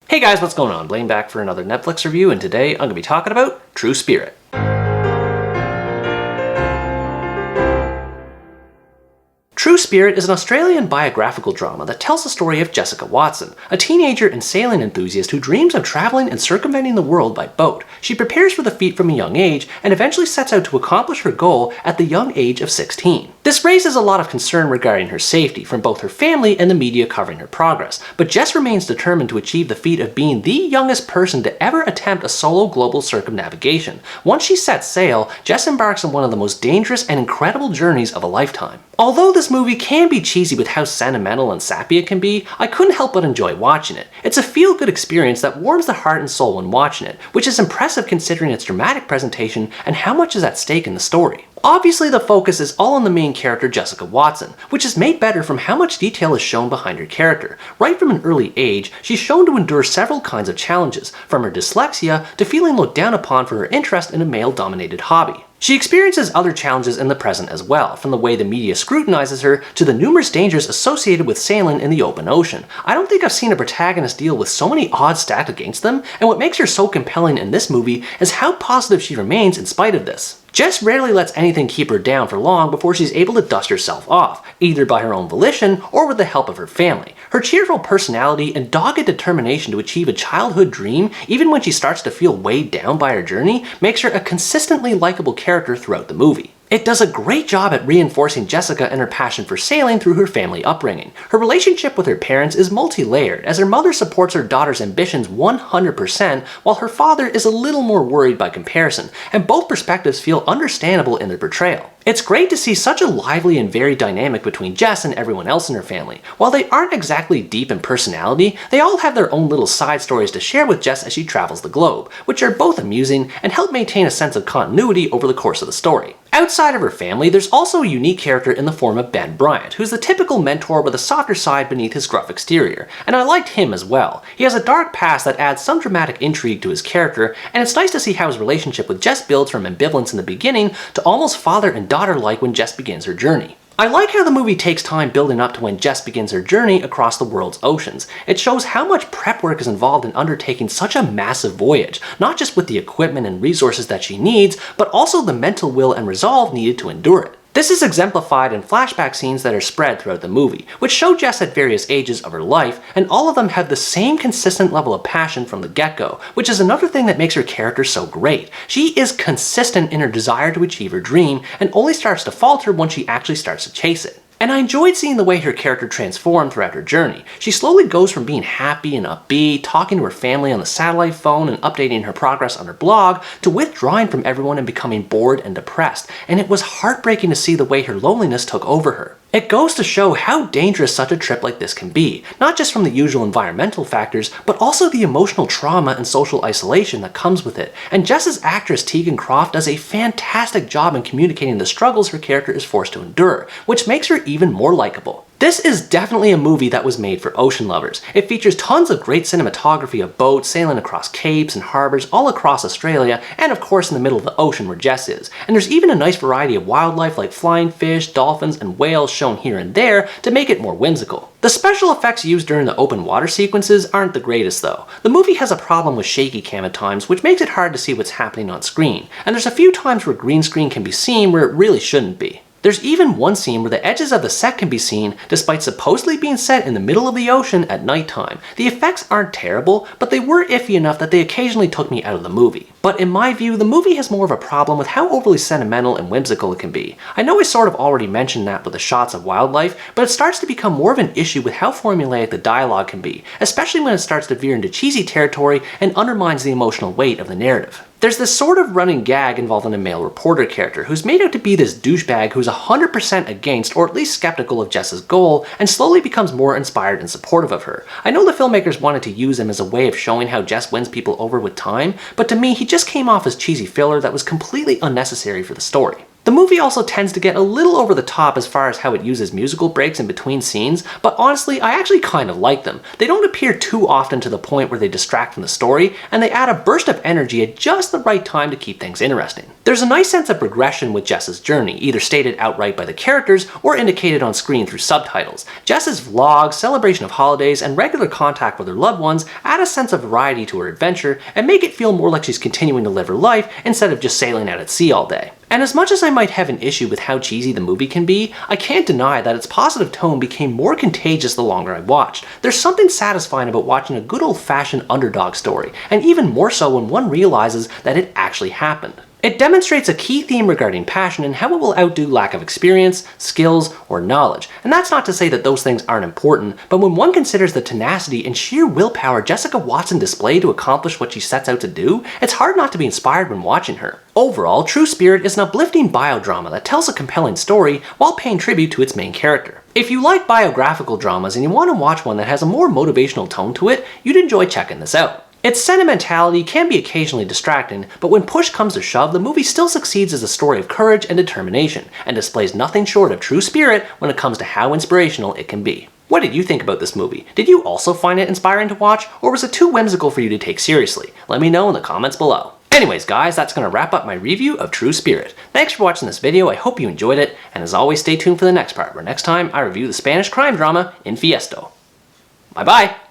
Hey guys, what's going on? Blaine back for another Netflix review, and today I'm going to be talking about True Spirit. True Spirit is an Australian biographical drama that tells the story of Jessica Watson, a teenager and sailing enthusiast who dreams of traveling and circumventing the world by boat. She prepares for the feat from a young age and eventually sets out to accomplish her goal at the young age of 16. This raises a lot of concern regarding her safety from both her family and the media covering her progress, but Jess remains determined to achieve the feat of being the youngest person to ever attempt a solo global circumnavigation. Once she sets sail, Jess embarks on one of the most dangerous and incredible journeys of a lifetime. Although this movie can be cheesy with how sentimental and sappy it can be, I couldn't help but enjoy watching it. It's a feel-good experience that warms the heart and soul when watching it, which is impressive considering its dramatic presentation and how much is at stake in the story. Obviously, the focus is all on the main character Jessica Watson, which is made better from how much detail is shown behind her character. Right from an early age, she's shown to endure several kinds of challenges, from her dyslexia to feeling looked down upon for her interest in a male-dominated hobby. She experiences other challenges in the present as well, from the way the media scrutinizes her to the numerous dangers associated with sailing in the open ocean. I don't think I've seen a protagonist deal with so many odds stacked against them, and what makes her so compelling in this movie is how positive she remains in spite of this. Jess rarely lets anything keep her down for long before she's able to dust herself off, either by her own volition or with the help of her family. Her cheerful personality and dogged determination to achieve a childhood dream, even when she starts to feel weighed down by her journey, makes her a consistently likable character throughout the movie. It does a great job at reinforcing Jessica and her passion for sailing through her family upbringing. Her relationship with her parents is multi-layered, as her mother supports her daughter's ambitions 100%, while her father is a little more worried by comparison, and both perspectives feel understandable in their portrayal. It's great to see such a lively and varied dynamic between Jess and everyone else in her family. While they aren't exactly deep in personality, they all have their own little side stories to share with Jess as she travels the globe, which are both amusing and help maintain a sense of continuity over the course of the story. Outside of her family, there's also a unique character in the form of Ben Bryant, who's the typical mentor with a softer side beneath his gruff exterior, and I liked him as well. He has a dark past that adds some dramatic intrigue to his character, and it's nice to see how his relationship with Jess builds from ambivalence in the beginning to almost father and daughter-like when Jess begins her journey. I like how the movie takes time building up to when Jess begins her journey across the world's oceans. It shows how much prep work is involved in undertaking such a massive voyage, not just with the equipment and resources that she needs, but also the mental will and resolve needed to endure it. This is exemplified in flashback scenes that are spread throughout the movie, which show Jess at various ages of her life, and all of them have the same consistent level of passion from the get-go, which is another thing that makes her character so great. She is consistent in her desire to achieve her dream, and only starts to falter once she actually starts to chase it. And I enjoyed seeing the way her character transformed throughout her journey. She slowly goes from being happy and upbeat, talking to her family on the satellite phone and updating her progress on her blog, to withdrawing from everyone and becoming bored and depressed, and it was heartbreaking to see the way her loneliness took over her. It goes to show how dangerous such a trip like this can be, not just from the usual environmental factors, but also the emotional trauma and social isolation that comes with it. And Jess's actress Tegan Croft does a fantastic job in communicating the struggles her character is forced to endure, which makes her even more likable. This is definitely a movie that was made for ocean lovers. It features tons of great cinematography of boats sailing across capes and harbors all across Australia, and of course in the middle of the ocean where Jess is. And there's even a nice variety of wildlife like flying fish, dolphins, and whales shown here and there to make it more whimsical. The special effects used during the open water sequences aren't the greatest though. The movie has a problem with shaky cam at times, which makes it hard to see what's happening on screen, and there's a few times where green screen can be seen where it really shouldn't be. There's even one scene where the edges of the set can be seen despite supposedly being set in the middle of the ocean at nighttime. The effects aren't terrible, but they were iffy enough that they occasionally took me out of the movie. But in my view, the movie has more of a problem with how overly sentimental and whimsical it can be. I know I sort of already mentioned that with the shots of wildlife, but it starts to become more of an issue with how formulaic the dialogue can be, especially when it starts to veer into cheesy territory and undermines the emotional weight of the narrative. There's this sort of running gag involving a male reporter character who's made out to be this douchebag who's 100% against or at least skeptical of Jess's goal and slowly becomes more inspired and supportive of her. I know the filmmakers wanted to use him as a way of showing how Jess wins people over with time, but to me he just came off as cheesy filler that was completely unnecessary for the story. The The movie also tends to get a little over the top as far as how it uses musical breaks in between scenes, but honestly, I actually kind of like them. They don't appear too often to the point where they distract from the story, and they add a burst of energy at just the right time to keep things interesting. There's a nice sense of progression with Jess's journey, either stated outright by the characters or indicated on screen through subtitles. Jess's vlogs, celebration of holidays, and regular contact with her loved ones add a sense of variety to her adventure and make it feel more like she's continuing to live her life instead of just sailing out at sea all day. And as much as I might have an issue with how cheesy the movie can be, I can't deny that its positive tone became more contagious the longer I watched. There's something satisfying about watching a good old-fashioned underdog story, and even more so when one realizes that it actually happened. It demonstrates a key theme regarding passion and how it will outdo lack of experience, skills, or knowledge. And that's not to say that those things aren't important, but when one considers the tenacity and sheer willpower Jessica Watson displayed to accomplish what she sets out to do, it's hard not to be inspired when watching her. Overall, True Spirit is an uplifting biodrama that tells a compelling story while paying tribute to its main character. If you like biographical dramas and you want to watch one that has a more motivational tone to it, you'd enjoy checking this out. Its sentimentality can be occasionally distracting, but when push comes to shove, the movie still succeeds as a story of courage and determination, and displays nothing short of true spirit when it comes to how inspirational it can be. What did you think about this movie? Did you also find it inspiring to watch, or was it too whimsical for you to take seriously? Let me know in the comments below. Anyways guys, that's going to wrap up my review of True Spirit. Thanks for watching this video, I hope you enjoyed it, and as always stay tuned for the next part, where next time I review the Spanish crime drama Infiesto. Bye bye!